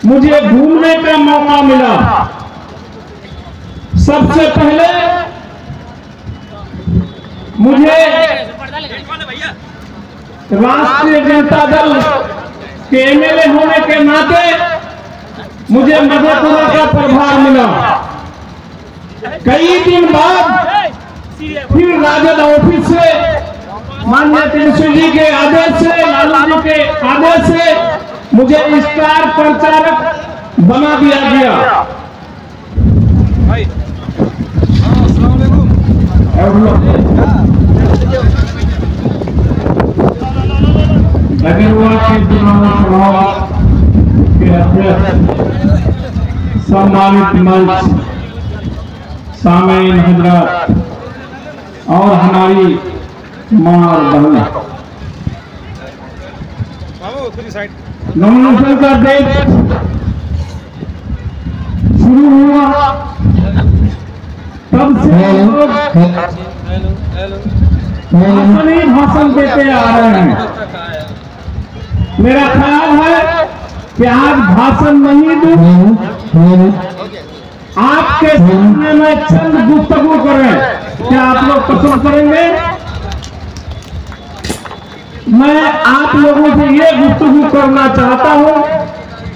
मुझे घूमने का मौका मिला। सबसे पहले मुझे राष्ट्रीय जनता दल के एमएलए होने के नाते मुझे मधेपुरा का प्रभार मिला। कई दिन बाद फिर राजद ऑफिस से माननीय तेजस्वी जी के आदेश से, लालू जी के आदेश से मुझे स्टार प्रचारक बना दिया गया। नगरवा के चुनाव सभा के अध्यक्ष, सम्मानित मंच, सामईन हजरात और हमारी मां और बहन, नॉमिनेशन का डेट शुरू हुआ तब से लोग भाषण देते आ रहे हैं। मेरा ख्याल है कि आज भाषण नहीं दूं, आपके सामने में चंद गुफ्तगू करें। क्या आप लोग पसंद करेंगे? मैं आप लोगों से ये गुफ्तगू करना चाहता हूं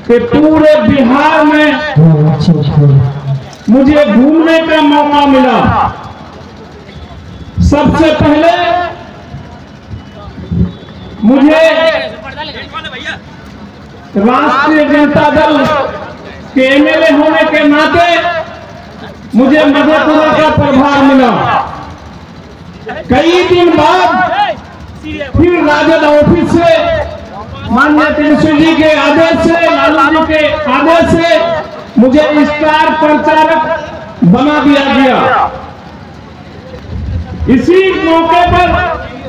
कि पूरे बिहार में मुझे घूमने का मौका मिला। सबसे पहले मुझे राष्ट्रीय जनता दल के एमएलए होने के नाते मुझे मधेपुरा का प्रभार मिला। कई दिन बाद फिर राजद ऑफिस से माननीय तेजस्वी जी के आदेश से, लालू जी के आदेश से मुझे स्टार प्रचारक बना दिया गया। इसी मौके पर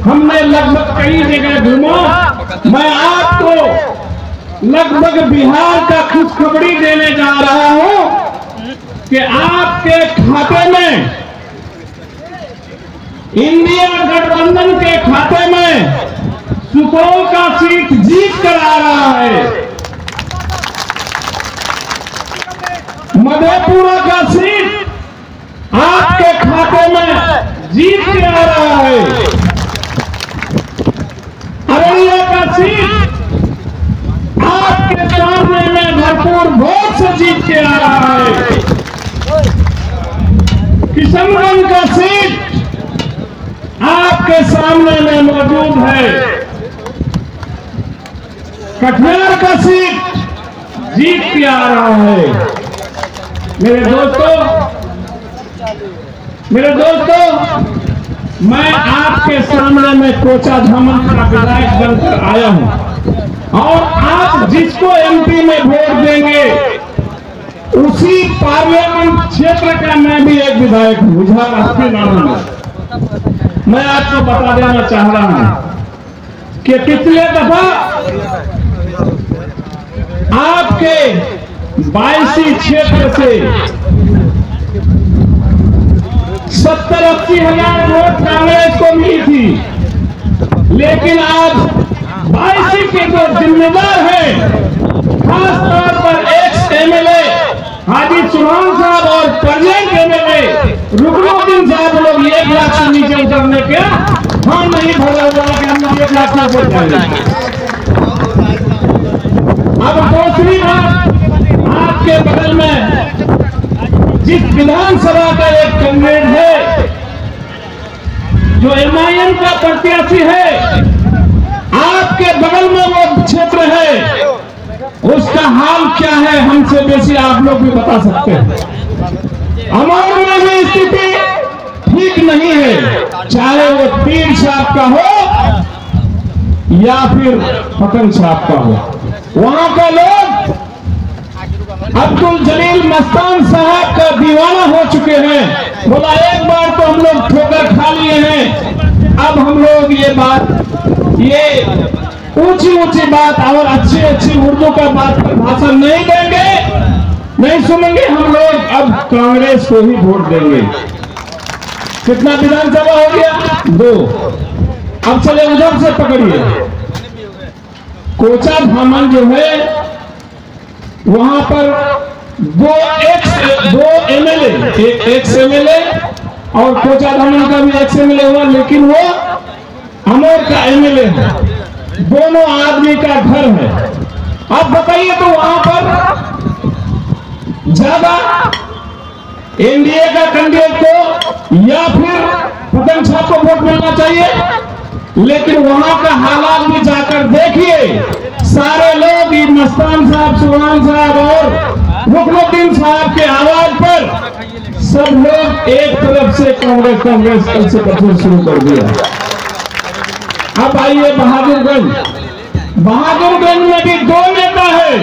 हमने लगभग कई जगह घूमा। मैं आपको लगभग बिहार का खुशखबरी देने जा रहा हूं कि आपके खाते में, इंडिया गठबंधन के खाते में सुपौल का सीट जीत कर आ रहा है। मधेपुरा का सीट आपके खाते में जीत के आ रहा है। अररिया का सीट आपके सामने में भरपूर वोट से जीत के आ रहा है। किशनगंज का सीट आपके सामने में मौजूद है। कटिहार का सीट जीत के आ रहा है। मेरे दोस्तों, मैं आपके सामने में कोचाधामन का विधायक बनकर आया हूं और आप जिसको एमपी में वोट देंगे उसी पार्लियामेंट क्षेत्र का मैं भी एक विधायक हूं, नाम। मैं आपको बता देना चाह रहा हूं कि पिछले दफा आपके 22 क्षेत्र से 70-80 हजार वोट कांग्रेस को मिली थी, लेकिन आज 22 के जो जिम्मेदार है, खास तौर पर एक्स एमएलए हाजी चौहान साहब और प्रेजेंट एमएलए रुकनुद्दीन साहब लोग 1 लाख से नीचे उतरने के हम नहीं भरा हुआ कि हम 1 लाख से ऊपर जाएंगे। अब दूसरी बात, आपके बगल में जिस विधानसभा का एक कैंडिडेट है जो एमआईएम का प्रत्याशी है, आपके बगल में वो क्षेत्र है, उसका हाल क्या है हमसे बेसी आप लोग भी बता सकते हैं। अमौर में भी स्थिति ठीक नहीं है, चाहे वो पीर साहब का हो या फिर पतन साहब का हो। वहां का लोग अब्दुल जलील मस्तान साहब का दीवाना हो चुके हैं। बोला एक बार तो हम लोग ठोकर खा लिए हैं, अब हम लोग ये ऊंची बात और अच्छी उर्दू का बात पर भाषण नहीं देंगे, नहीं सुनेंगे हम लोग, अब कांग्रेस को ही वोट देंगे। कितना विधानसभा हो गया? 2। अब चले उधर से पकड़िए, कोचा धामन जो है वहां पर दो एमएलए, एक एक्स एमएलए और कोचा धामन का भी एक्स एमएलए हुआ, लेकिन वो अमोर का एमएलए है। दोनों आदमी का घर है। अब बताइए तो वहां पर ज्यादा एनडीए का कैंडिडेट को या फिर पतंग छाप को वोट मिलना चाहिए, लेकिन वहां का हालात भी जाकर देखिए। सारे लोग मस्तान साहब, सुभान साहब और रुकनुद्दीन साहब के आवाज पर सब लोग एक तरफ से कांग्रेस कल से प्रचार शुरू कर दिया। अब आइए बहादुरगंज में भी दो नेता है।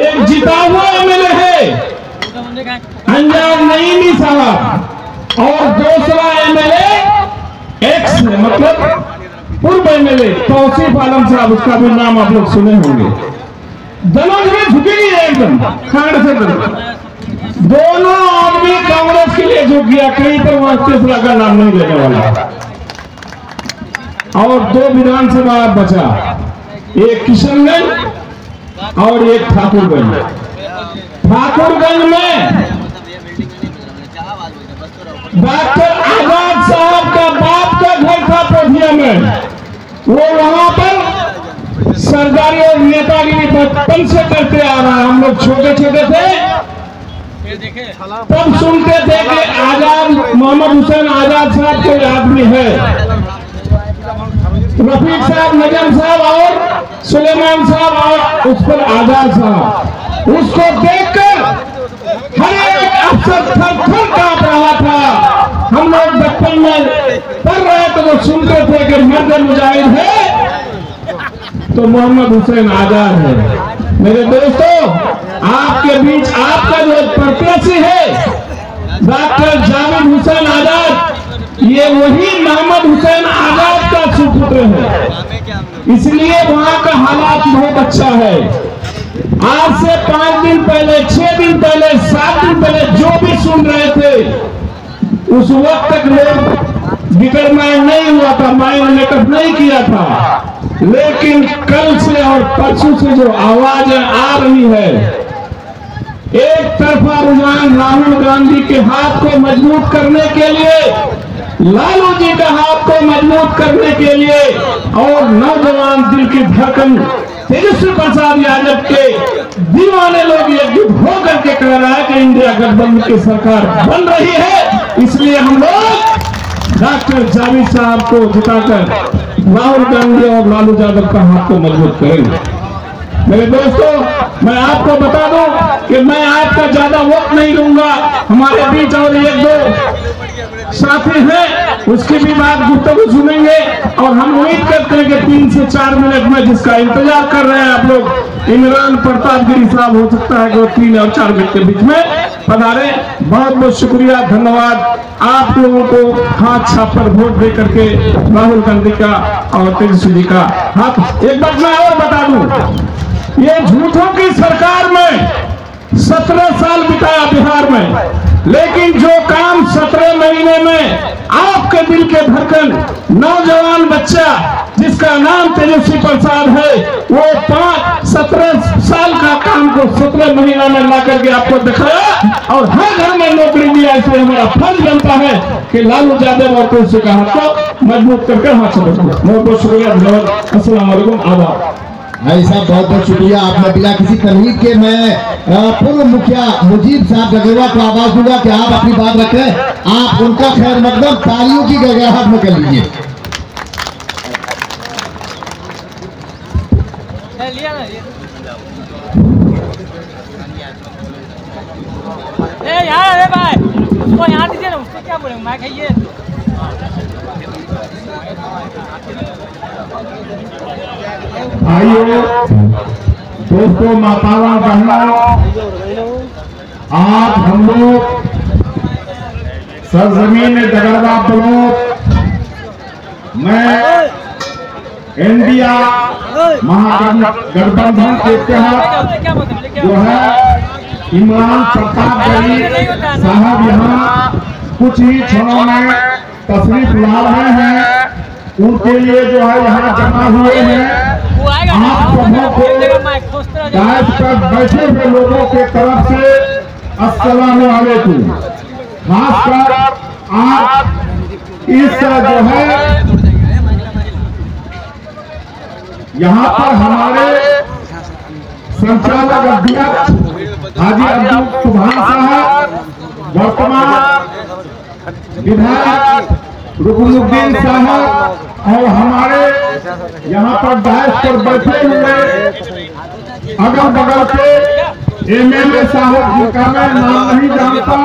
एक जीता हुआ एमएलए है अंजान नईमी साहब और दूसरा एमएलए एक्स है, मतलब पूर्व एमएलए तौसीफ आलम साहब, उसका भी नाम आप लोग सुने होंगे। दलों में झुकेगी एकदम खाड़ से दोनों आदमी कांग्रेस के लिए झुक गया, कहीं पर वहां तीसरा का नाम नहीं लेने वाला। और दो विधानसभा बचा, एक किशनगंज और एक ठाकुरगंज। ठाकुरगंज में डॉक्टर आजाद साहब का बाप का घर था पोठिया में। वो वहां पर सरदारी और नेतागिरी बचपन से करते आ रहा है। हम लोग छोटे छोटे थे तब सुनते थे कि आजाद मोहम्मद हुसैन आजाद साहब कोई आदमी है। रफीक साहब, नजम साहब और सुलेमान साहब और उस पर आजाद साहब, उसको देखकर हर एक अफसर थर कांप रहा था। हम लोग बचपन में पढ़ रहे तो वो सुनते थे कि मर्द मुजाहिद है तो मोहम्मद हुसैन आजाद है। मेरे दोस्तों, आपके बीच आपका जो प्रत्याशी है डॉक्टर जावेद हुसैन आजाद, ये वही मोहम्मद हुसैन आजाद का सुपुत्र है। इसलिए वहां का हालात बहुत अच्छा है। आज से 5 दिन पहले, 6 दिन पहले, 7 दिन पहले जो भी सुन रहे थे उस वक्त तक लोग डिटरमाइन नहीं हुआ था, माइंड मेकअप नहीं किया था। लेकिन कल से और परसों से जो आवाजें आ रही है, एक तरफा रुझान राहुल गांधी के हाथ को मजबूत करने के लिए, लालू जी का हाथ को मजबूत करने के लिए और नौजवान दिल की धड़कन तेजस्वी प्रसाद यादव के दीवाने लोग एकजुट होकर के कह रहा है कि इंडिया गठबंधन की सरकार बन रही है। इसलिए हम लोग डॉक्टर जावेद साहब को जिताकर राहुल गांधी और लालू यादव का हाथ को मजबूत करेंगे। मेरे दोस्तों, मैं आपको बता दूं कि मैं आपका ज्यादा वक्त नहीं लूंगा। हमारे बीच और एक दो साथी हैं, उसकी भी बात गुफ्तगू सुनेंगे और हम उम्मीद करते हैं कि 3 से 4 मिनट में, जिसका इंतजार कर रहे हैं आप लोग, इमरान प्रताप गिरी साहब, हो सकता है कि वो 3 और 4 मिनट के बीच में पधारे। बहुत बहुत शुक्रिया, धन्यवाद आप लोगों को हाथ छाप पर वोट दे करके राहुल गांधी का और तेजस्वी जी का हाथ। एक बात मैं और बता दूं, ये झूठों की सरकार में 17 साल बिताया बिहार में, लेकिन जो काम 17 महीने में आपके दिल के धड़कन नौजवान बच्चा जिसका नाम तेजस्वी प्रसाद है, वो 17 साल का काम को 17 महीना में ला करके आपको दिखाया और हर घर में नौकरी दिया। इसलिए हमारा फर्ज बनता है कि लालू यादव और तेजस्वी का हाथ को मजबूत करके हाथ से बहुत बहुत शुक्रिया, धन्यवाद, अस्सलाम वालेकुम, आदाब। भाई साहब बहुत बहुत शुक्रिया। आपने बिना किसी तमहीद के, मैं पूर्व मुखिया मुजीब साहब गगेवा को आवाज दूंगा कि आप अपनी बात रखें। आप उनका खैर मकदम तालियों की गगराहट में कर लीजिए। यार भाई उसको यहाँ दीजिए ना, उसको क्या बोलेंगे, मैं खाइए। भाइयों, दोस्तों, माताओं, बहनों, आज हम लोग सरजमीन डगरवा ब्लॉक में इंडिया महागठबंधन के तहत जो है इमरान प्रताप गिरी साहब यहाँ कुछ ही क्षणों में तशरीफ ला रहे हैं। उनके लिए जो है यहाँ जमा हुए हैं आप सबों को डायस पर बैठे हुए लोगों के तरफ से अस्सलाम वालेकुम। खासकर आज इस जो है यहाँ पर हमारे संचालक अध्यक्ष हाजी अब्दुल सुभान साहब, वर्तमान विधायक रुकनुद्दीन साहब और हमारे यहाँ पर डायस पर बैठे हुए अगल बगल के एमएलए साहब जिनका मैं नाम नहीं जानता,